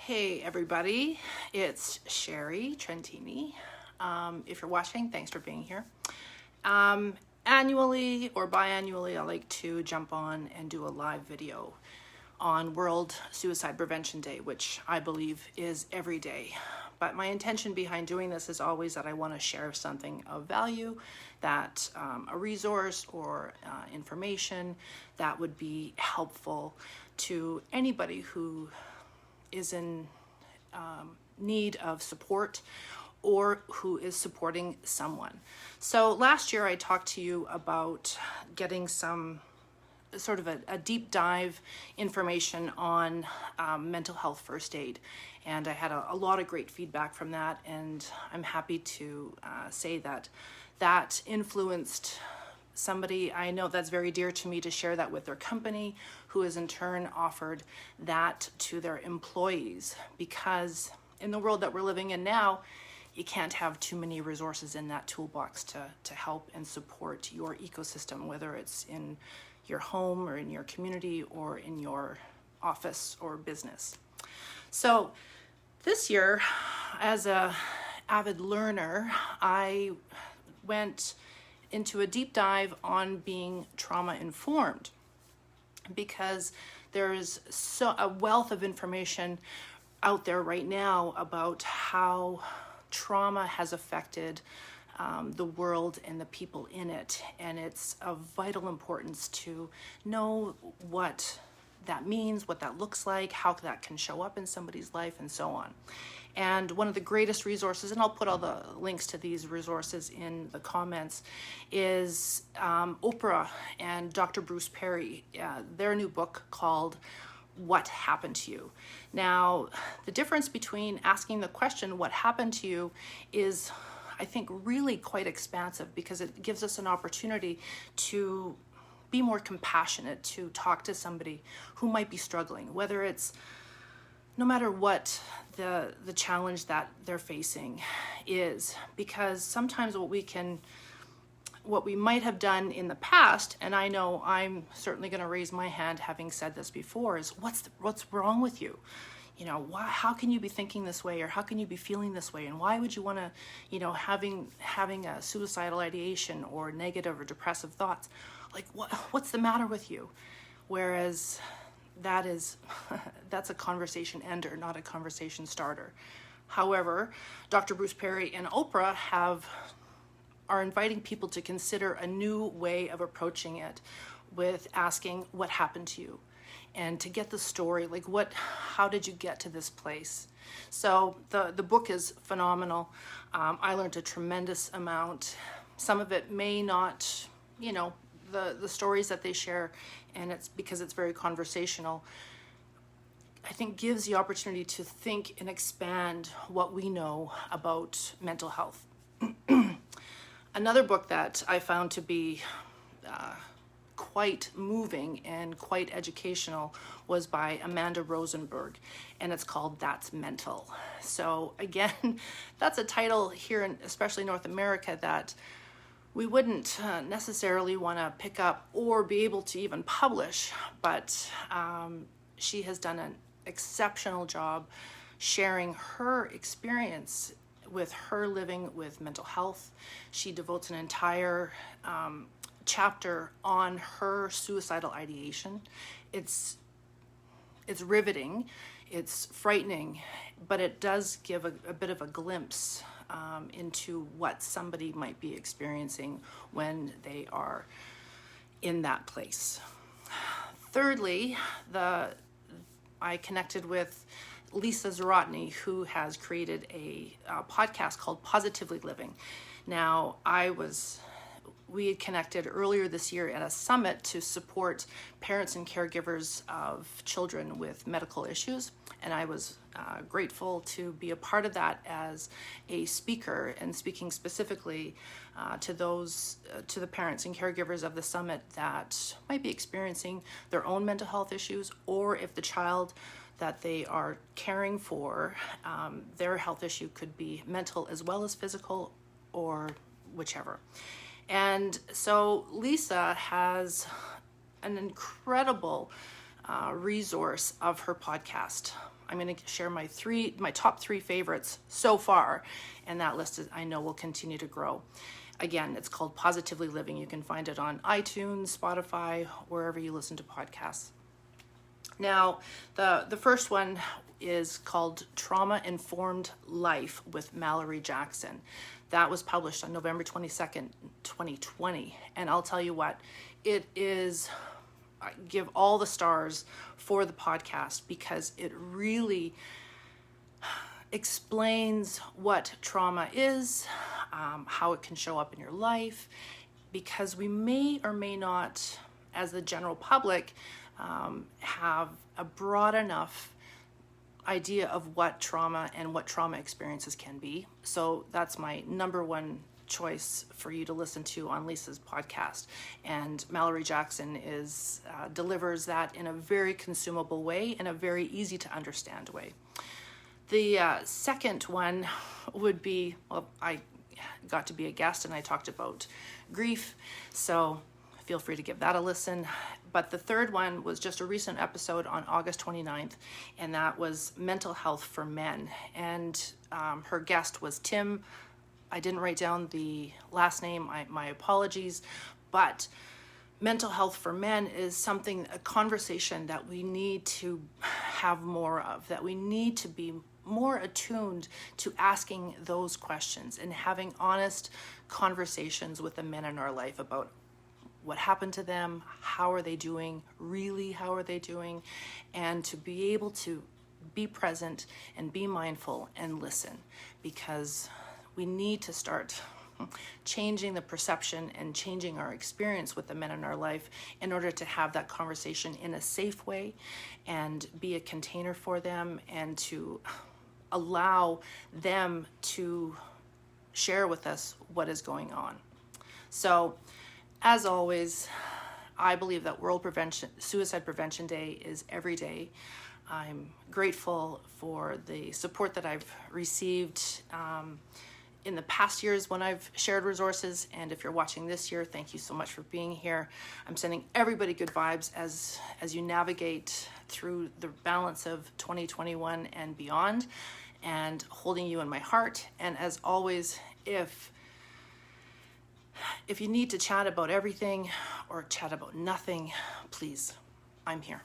Hey everybody, it's Sherry Trentini. If you're watching, thanks for being here. Annually or biannually, I like to jump on and do a live video on World Suicide Prevention Day, which I believe is every day. But my intention behind doing this is always that I want to share something of value, that a resource or information that would be helpful to anybody who is in need of support or who is supporting someone. So last year I talked to you about getting some sort of a deep dive information on mental health first aid. And I had a lot of great feedback from that, and I'm happy to say that that influenced somebody I know that's very dear to me to share that with their company, who has in turn offered that to their employees. Because in the world that we're living in now, you can't have too many resources in that toolbox to help and support your ecosystem, whether it's in your home or in your community or in your office or business. So this year, as a avid learner, I went into a deep dive on being trauma informed, because there's a wealth of information out there right now about how trauma has affected the world and the people in it, and it's of vital importance to know what that means, what that looks like, how that can show up in somebody's life, and so on. And one of the greatest resources, and I'll put all the links to these resources in the comments, is Oprah and Dr. Bruce Perry, their new book called What Happened to You. Now, the difference between asking the question, what happened to you, is, I think, really quite expansive, because it gives us an opportunity to be more compassionate, to talk to somebody who might be struggling, whether it's no matter what the challenge that they're facing is. Because sometimes what we might have done in the past, and I know I'm certainly going to raise my hand having said this before, is what's wrong with you? You know, how can you be thinking this way, or how can you be feeling this way, and why would you want to, having a suicidal ideation or negative or depressive thoughts, like what's the matter with you? Whereas that's a conversation ender, not a conversation starter. However, Dr. Bruce Perry and Oprah are inviting people to consider a new way of approaching it, with asking, what happened to you? And to get the story, like how did you get to this place? So the book is phenomenal. I learned a tremendous amount. Some of it may not, the stories that they share, and it's because it's very conversational, I think gives the opportunity to think and expand what we know about mental health. Another book that I found to be quite moving and quite educational was by Amanda Rosenberg, and it's called That's Mental. So again, that's a title here in especially North America that we wouldn't necessarily want to pick up or be able to even publish, but she has done an exceptional job sharing her experience with her living with mental health. She devotes an entire chapter on her suicidal ideation. It's riveting, it's frightening, but it does give a bit of a glimpse into what somebody might be experiencing when they are in that place. Thirdly, I connected with Lisa Zaratni, who has created a podcast called Positively Living. Now, we had connected earlier this year at a summit to support parents and caregivers of children with medical issues, and I was grateful to be a part of that as a speaker, and speaking specifically to the parents and caregivers of the summit that might be experiencing their own mental health issues, or if the child that they are caring for, their health issue could be mental as well as physical, or whichever. And so Lisa has an incredible resource of her podcast. I'm going to share my top three favorites so far, and that list I know will continue to grow. Again, it's called Positively Living. You can find it on iTunes, Spotify, wherever you listen to podcasts. Now, the first one is called Trauma Informed Life with Mallory Jackson. That was published on November 22nd, 2020. And I'll tell you what, it is, I give all the stars for the podcast because it really explains what trauma is, how it can show up in your life, because we may or may not, as the general public, have a broad enough idea of what trauma and what trauma experiences can be. So that's my number one choice for you to listen to on Lisa's podcast. And Mallory Jackson delivers that in a very consumable way, in a very easy to understand way. The second one would be, well, I got to be a guest and I talked about grief, so feel free to give that a listen. But the third one was just a recent episode on August 29th, and that was Mental Health for Men. And her guest was Tim. I didn't write down the last name, my apologies, but mental health for men is a conversation that we need to have more of, that we need to be more attuned to asking those questions and having honest conversations with the men in our life about what happened to them, how are they doing, really how are they doing, and to be able to be present and be mindful and listen, because we need to start changing the perception and changing our experience with the men in our life in order to have that conversation in a safe way and be a container for them and to allow them to share with us what is going on. So, as always, I believe that Suicide Prevention Day is every day. I'm grateful for the support that I've received in the past years when I've shared resources, and if you're watching this year, thank you so much for being here. I'm sending everybody good vibes as you navigate through the balance of 2021 and beyond, and holding you in my heart. And as always, if you need to chat about everything or chat about nothing, please, I'm here.